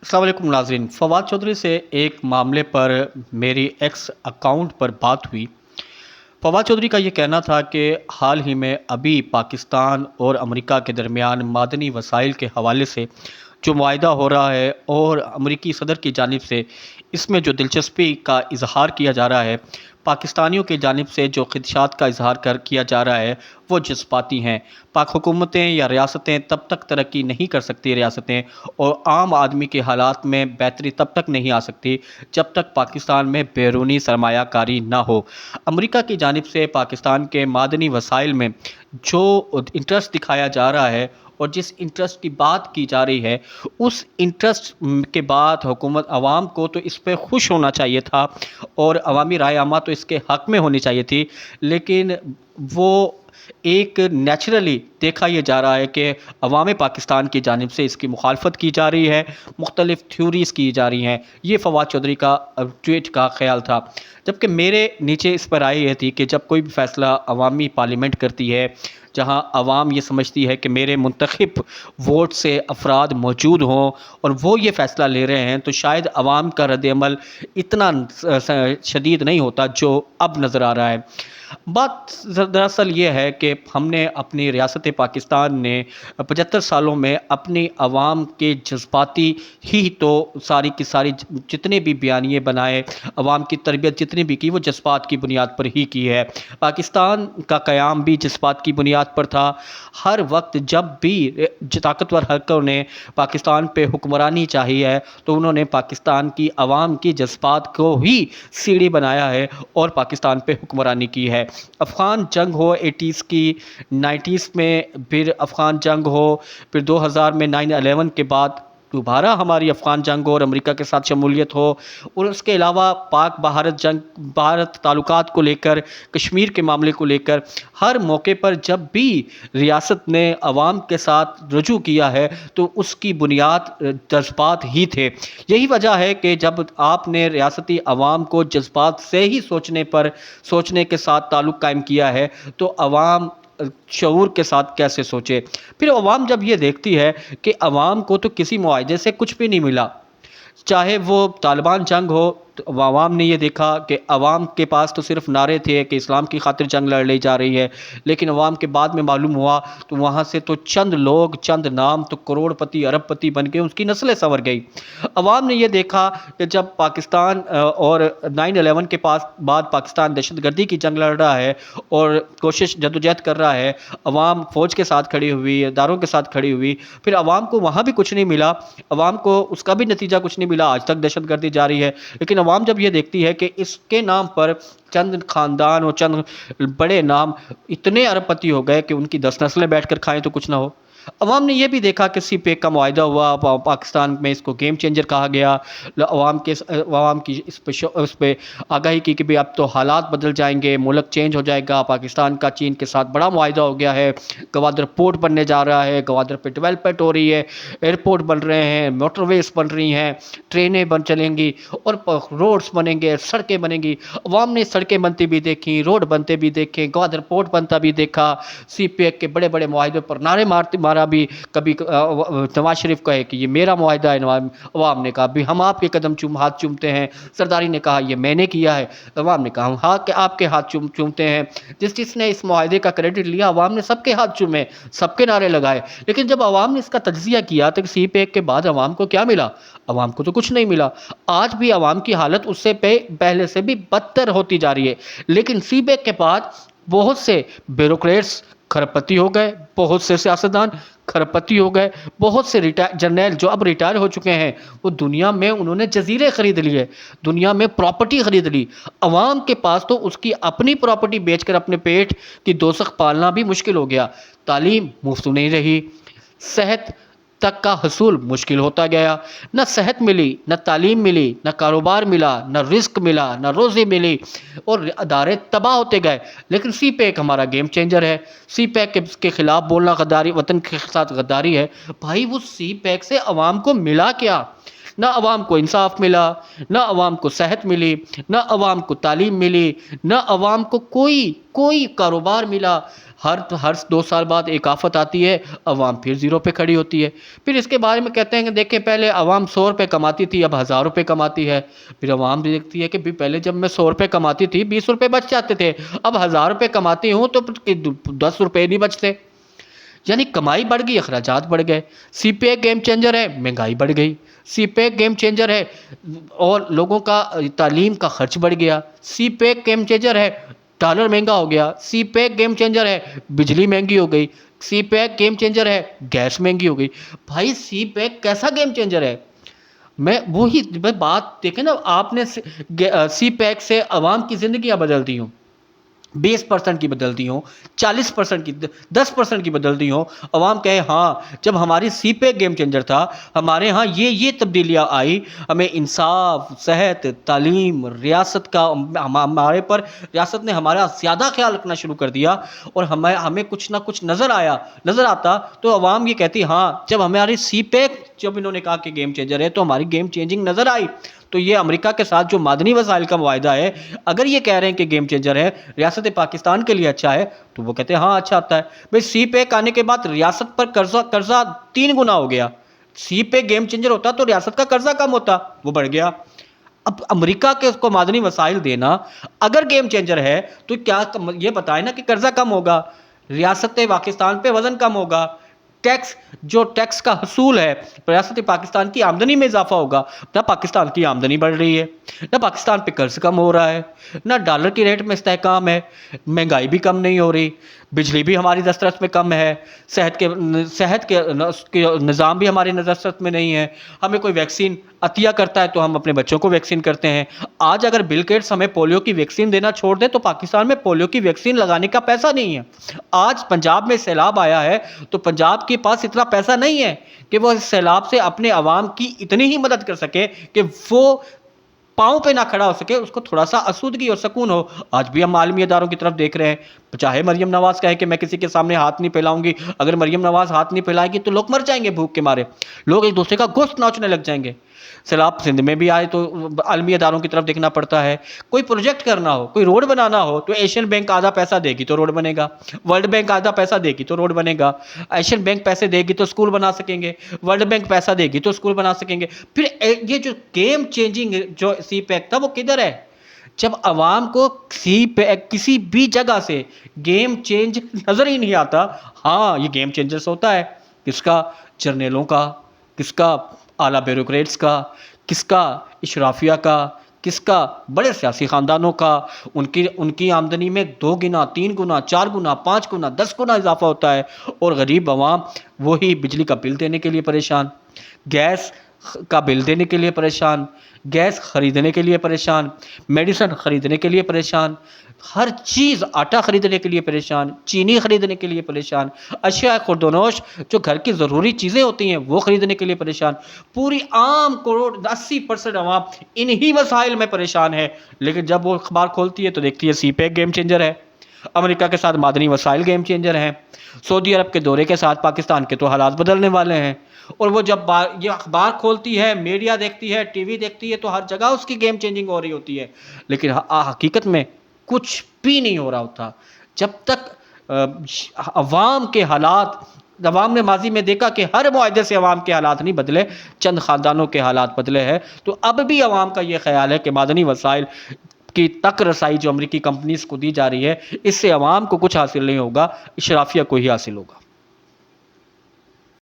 السلام علیکم ناظرین، فواد چودھری سے ایک معاملے پر میری ایکس اکاؤنٹ پر بات ہوئی۔ فواد چودھری کا یہ کہنا تھا کہ حال ہی میں ابھی پاکستان اور امریکہ کے درمیان معدنی وسائل کے حوالے سے جو معاہدہ ہو رہا ہے اور امریکی صدر کی جانب سے اس میں جو دلچسپی کا اظہار کیا جا رہا ہے، پاکستانیوں کی جانب سے جو خدشات کا اظہار کیا جا رہا ہے وہ جذباتی ہیں۔ پاک حکومتیں یا ریاستیں تب تک ترقی نہیں کر سکتی ریاستیں اور عام آدمی کے حالات میں بہتری تب تک نہیں آ سکتی جب تک پاکستان میں بیرونی سرمایہ کاری نہ ہو۔ امریکہ کی جانب سے پاکستان کے معدنی وسائل میں جو انٹرسٹ دکھایا جا رہا ہے اور جس انٹرسٹ کی بات کی جا رہی ہے، اس انٹرسٹ کے بعد حکومت عوام کو تو اس پہ خوش ہونا چاہیے تھا اور عوامی رائے عامہ تو اس کے حق میں ہونی چاہیے تھی، لیکن وہ ایک نیچرلی دیکھا یہ جا رہا ہے کہ عوام پاکستان کی جانب سے اس کی مخالفت کی جا رہی ہے، مختلف تھیوریز کی جا رہی ہیں۔ یہ فواد چودھری کا ٹویٹ کا خیال تھا، جبکہ میرے نیچے اس پر رائے یہ تھی کہ جب کوئی بھی فیصلہ عوامی پارلیمنٹ کرتی ہے، جہاں عوام یہ سمجھتی ہے کہ میرے منتخب ووٹ سے افراد موجود ہوں اور وہ یہ فیصلہ لے رہے ہیں، تو شاید عوام کا رد عمل اتنا شدید نہیں ہوتا جو اب نظر آ رہا ہے۔ بات دراصل یہ ہے کہ ہم نے اپنی ریاست پاکستان نے 75 سالوں میں اپنی عوام کے جذباتی ہی تو ساری کی ساری جتنے بھی بیانیے بنائے، عوام کی تربیت جتنی بھی کی، وہ جذبات کی بنیاد پر ہی کی ہے۔ پاکستان کا قیام بھی جذبات کی بنیاد پر تھا۔ ہر وقت جب بھی طاقتور حلقوں نے پاکستان پہ حکمرانی چاہی ہے تو انہوں نے پاکستان کی عوام کی جذبات کو ہی سیڑھی بنایا ہے اور پاکستان پہ حکمرانی کی ہے۔ افغان جنگ ہو 80s کی، 90s میں پھر افغان جنگ ہو، پھر 2000 میں 9/11 کے بعد دوبارہ ہماری افغان جنگ ہو اور امریکہ کے ساتھ شمولیت ہو، اور اس کے علاوہ پاک بھارت تعلقات کو لے کر، کشمیر کے معاملے کو لے کر، ہر موقع پر جب بھی ریاست نے عوام کے ساتھ رجوع کیا ہے تو اس کی بنیاد جذبات ہی تھے۔ یہی وجہ ہے کہ جب آپ نے ریاستی عوام کو جذبات سے ہی سوچنے کے ساتھ تعلق قائم کیا ہے تو عوام شعور کے ساتھ کیسے سوچے؟ پھر عوام جب یہ دیکھتی ہے کہ عوام کو تو کسی معاہدے سے کچھ بھی نہیں ملا، چاہے وہ طالبان جنگ ہو، تو عوام نے یہ دیکھا کہ عوام کے پاس تو صرف نعرے تھے کہ اسلام کی خاطر جنگ لڑ لی جا رہی ہے، لیکن عوام کے بعد میں معلوم ہوا تو وہاں سے تو چند لوگ، چند نام تو کروڑ پتی ارب پتی بن کے اس کی نسلیں سنور گئی۔ عوام نے یہ دیکھا کہ جب پاکستان اور 9/11 کے بعد پاکستان دہشت گردی کی جنگ لڑ رہا ہے اور کوشش جدوجہد کر رہا ہے، عوام فوج کے ساتھ کھڑی ہوئی، اداروں کے ساتھ کھڑی ہوئی، پھر عوام کو وہاں بھی کچھ نہیں ملا، عوام کو اس کا بھی نتیجہ کچھ نہیں ملا، آج تک دہشت گردی جاری ہے۔ لیکن عوام جب یہ دیکھتی ہے کہ اس کے نام پر چند خاندان اور چند بڑے نام اتنے ارب پتی ہو گئے کہ ان کی 10 نسلیں بیٹھ کر کھائیں تو کچھ نہ ہو۔ عوام نے یہ بھی دیکھا کہ سی پیک کا معاہدہ ہوا، پاکستان میں اس کو گیم چینجر کہا گیا، عوام کی اس پہ آگاہی کی کہ بھی اب تو حالات بدل جائیں گے، ملک چینج ہو جائے گا، پاکستان کا چین کے ساتھ بڑا معاہدہ ہو گیا ہے، گوادر پورٹ بننے جا رہا ہے، گوادر پہ ڈیولپمنٹ ہو رہی ہے، ایئرپورٹ بن رہے ہیں، موٹر ویز بن رہی ہیں، ٹرینیں چلیں گی اور روڈز بنیں گے، سڑکیں بنیں گی۔ عوام نے سڑکیں بنتی بھی دیکھی، روڈ بنتے بھی دیکھے، گوادر پورٹ بنتا بھی دیکھا، سی پیک کے بڑے بڑے معاہدوں پر نعرے مارا بھی، کبھی نواز شریف کہے کہ یہ میرا معاہدہ ہے، عوام نے کہا بھی ہم آپ کے ہاتھ چومتے ہیں، زرداری نے کہا یہ میں نے کیا ہے، عوام نے کہا ہم آپ کے ہاتھ چومتے ہیں۔ جس نے اس معاہدے کا کریڈٹ لیا، عوام نے سب کے ہاتھ چومے، سب کے نعرے لگائے، لیکن جب عوام نے اس کا تجزیہ کیا تو سی پیک کے بعد عوام کو کیا ملا؟ عوام کو تو کچھ نہیں ملا۔ آج بھی عوام کی حالت اس سے پہلے سے بھی بدتر ہوتی جا رہی ہے، لیکن سی پیک کے بعد بہت سے بیوروکریٹس کھرپتی ہو گئے، بہت سے سیاستدان کھرپتی ہو گئے، بہت سے جرنیل جو اب ریٹائر ہو چکے ہیں، وہ دنیا میں انہوں نے جزیرے خرید لیے، دنیا میں پراپرٹی خرید لی۔ عوام کے پاس تو اس کی اپنی پراپرٹی بیچ کر اپنے پیٹ کی دوزخ پالنا بھی مشکل ہو گیا۔ تعلیم مفت نہیں رہی، صحت تک کا حصول مشکل ہوتا گیا، نہ صحت ملی، نہ تعلیم ملی، نہ کاروبار ملا، نہ رزق ملا، نہ روزی ملی، اور ادارے تباہ ہوتے گئے۔ لیکن سی پیک ہمارا گیم چینجر ہے، سی پیک کے خلاف بولنا غداری، وطن کے ساتھ غداری ہے۔ بھائی وہ سی پیک سے عوام کو ملا کیا؟ نہ عوام کو انصاف ملا، نہ عوام کو صحت ملی، نہ عوام کو تعلیم ملی، نہ عوام کو کوئی کاروبار ملا۔ ہر 2 سال بعد ایک آفت آتی ہے، عوام پھر زیرو پہ کھڑی ہوتی ہے۔ پھر اس کے بارے میں کہتے ہیں کہ دیکھیں پہلے عوام 100 روپے کماتی تھی، اب 1000 روپے کماتی ہے۔ پھر عوام دیکھتی ہے کہ بھی پہلے جب میں 100 روپے کماتی تھی 20 روپے بچ جاتے تھے، اب 1000 روپے کماتی ہوں تو 10 روپے نہیں بچتے۔ یعنی کمائی بڑھ گئی، اخراجات بڑھ گئے۔ سی پی ایک گیم چینجر ہے، مہنگائی بڑھ گئی۔ سی پی ایک گیم چینجر ہے اور لوگوں کا تعلیم کا خرچ بڑھ گیا۔ سی پی ایک گیم چینجر ہے، ڈالر مہنگا ہو گیا۔ سی پی ایک گیم چینجر ہے، بجلی مہنگی ہو گئی۔ سی پی ایک گیم چینجر ہے، گیس مہنگی ہو گئی۔ بھائی سی پی ایک کیسا گیم چینجر ہے؟ میں بات دیکھیں نا، آپ نے سی پیک سے عوام کی زندگیاں بدل دی ہوں، 20% کی بدل دی ہوں، 40% کی، 10% کی بدل دی ہوں۔ عوام کہے ہاں جب ہماری سی پے گیم چینجر تھا، ہمارے ہاں یہ تبدیلیاں آئی، ہمیں انصاف، صحت، تعلیم، ریاست کا ہمارے پر ریاست نے ہمارا زیادہ خیال رکھنا شروع کر دیا اور ہمیں کچھ نہ کچھ نظر آتا تو عوام یہ کہتی ہاں جب ہماری سی پے، جب انہوں نے کہا کہ گیم چینجر ہے تو ہماری گیم چینجنگ نظر آئی۔ تو یہ امریکہ کے ساتھ جو معدنی وسائل کا معاہدہ ہے، اگر یہ کہہ رہے ہیں کہ گیم چینجر ہے، ریاست پاکستان کے لیے اچھا ہے، تو وہ کہتے ہیں ہاں اچھا آتا ہے۔ بھئی سی پیک آنے کے بعد ریاست پر قرضہ 3 گنا ہو گیا۔ سی پے گیم چینجر ہوتا تو ریاست کا قرضہ کم ہوتا، وہ بڑھ گیا۔ اب امریکہ کے اس کو معدنی وسائل دینا اگر گیم چینجر ہے تو کیا یہ بتائیں نا کہ قرضہ کم ہوگا، ریاست پاکستان پہ وزن کم ہوگا، ٹیکس کا حصول ہے، ریاست پاکستان کی آمدنی میں اضافہ ہوگا۔ نہ پاکستان کی آمدنی بڑھ رہی ہے، نہ پاکستان پہ قرض کم ہو رہا ہے، نہ ڈالر کی ریٹ میں استحکام ہے، مہنگائی بھی کم نہیں ہو رہی، بجلی بھی ہماری دسترس میں کم ہے، صحت کے نظام بھی ہمارے دسترس میں نہیں ہے۔ ہمیں کوئی ویکسین عطیہ کرتا ہے تو ہم اپنے بچوں کو ویکسین کرتے ہیں۔ آج اگر بل گیٹس ہمیں پولیو کی ویکسین دینا چھوڑ دیں تو پاکستان میں پولیو کی ویکسین لگانے کا پیسہ نہیں ہے۔ آج پنجاب میں سیلاب آیا ہے تو پنجاب کے پاس اتنا پیسہ نہیں ہے کہ وہ اس سیلاب سے اپنے عوام کی اتنی ہی مدد کر سکے کہ وہ پاؤں پہ نہ کھڑا ہو سکے، اس کو تھوڑا سا آسودگی اور سکون ہو۔ آج بھی ہم عالمی اداروں کی طرف دیکھ رہے ہیں، چاہے مریم نواز کہے کہ میں کسی کے سامنے ہاتھ نہیں پھیلاؤں گی، اگر مریم نواز ہاتھ نہیں پھیلائے گی تو لوگ مر جائیں گے بھوک کے مارے، لوگ ایک دوسرے کا گوشت نوچنے لگ جائیں گے۔ سیلاب سندھ میں بھی آئے تو عالمی اداروں کی طرف دیکھنا پڑتا ہے۔ کوئی پروجیکٹ کرنا ہو، کوئی روڈ بنانا ہو تو ایشین بینک آدھا پیسہ دے گی تو روڈ بنے گا، ورلڈ بینک آدھا پیسہ دے گی تو روڈ بنے گا، ایشین بینک پیسے دے گی تو اسکول بنا سکیں گے، ورلڈ بینک پیسہ دے گی تو اسکول بنا سکیں گے۔ پھر یہ جو گیم چینجنگ جو سی پیک تھا وہ کدھر ہے؟ جب عوام کو کسی بھی جگہ سے گیم چینج نظر ہی نہیں آتا۔ ہاں یہ گیم چینجرز ہوتا ہے، کس کا؟ جرنیلوں کا، کس کا؟ اعلیٰ بیوروکریٹس کا، کس کا؟ اشرافیہ کا، کس کا؟ بڑے سیاسی خاندانوں کا۔ ان کی آمدنی میں 2 گنا، 3 گنا، 4 گنا، 5 گنا، 10 گنا اضافہ ہوتا ہے، اور غریب عوام وہی بجلی کا بل دینے کے لیے پریشان، گیس کا بل دینے کے لیے پریشان، گیس خریدنے کے لیے پریشان، میڈیسن خریدنے کے لیے پریشان، ہر چیز، آٹا خریدنے کے لیے پریشان، چینی خریدنے کے لیے پریشان، اشیاء خوردونوش جو گھر کی ضروری چیزیں ہوتی ہیں وہ خریدنے کے لیے پریشان۔ پوری عام 80% عوام انہی مسائل میں پریشان ہے، لیکن جب وہ اخبار کھولتی ہے تو دیکھتی ہے سی پیک گیم چینجر ہے، امریکہ کے ساتھ معدنی وسائل گیم چینجر ہیں، سعودی عرب کے دورے کے ساتھ پاکستان کے تو حالات بدلنے والے ہیں۔ اور وہ جب یہ اخبار کھولتی ہے، میڈیا دیکھتی ہے، ٹی وی دیکھتی ہے تو ہر جگہ اس کی گیم چینجنگ ہو رہی ہوتی ہے، لیکن حقیقت میں کچھ بھی نہیں ہو رہا ہوتا۔ جب تک عوام کے حالات، عوام نے ماضی میں دیکھا کہ ہر معاہدے سے عوام کے حالات نہیں بدلے، چند خاندانوں کے حالات بدلے ہیں، تو اب بھی عوام کا یہ خیال ہے کہ معدنی وسائل کی تک رسائی جو امریکی کمپنیز کو دی جا رہی ہے، اس سے عوام کو کچھ حاصل نہیں ہوگا، اشرافیہ کو ہی حاصل ہوگا۔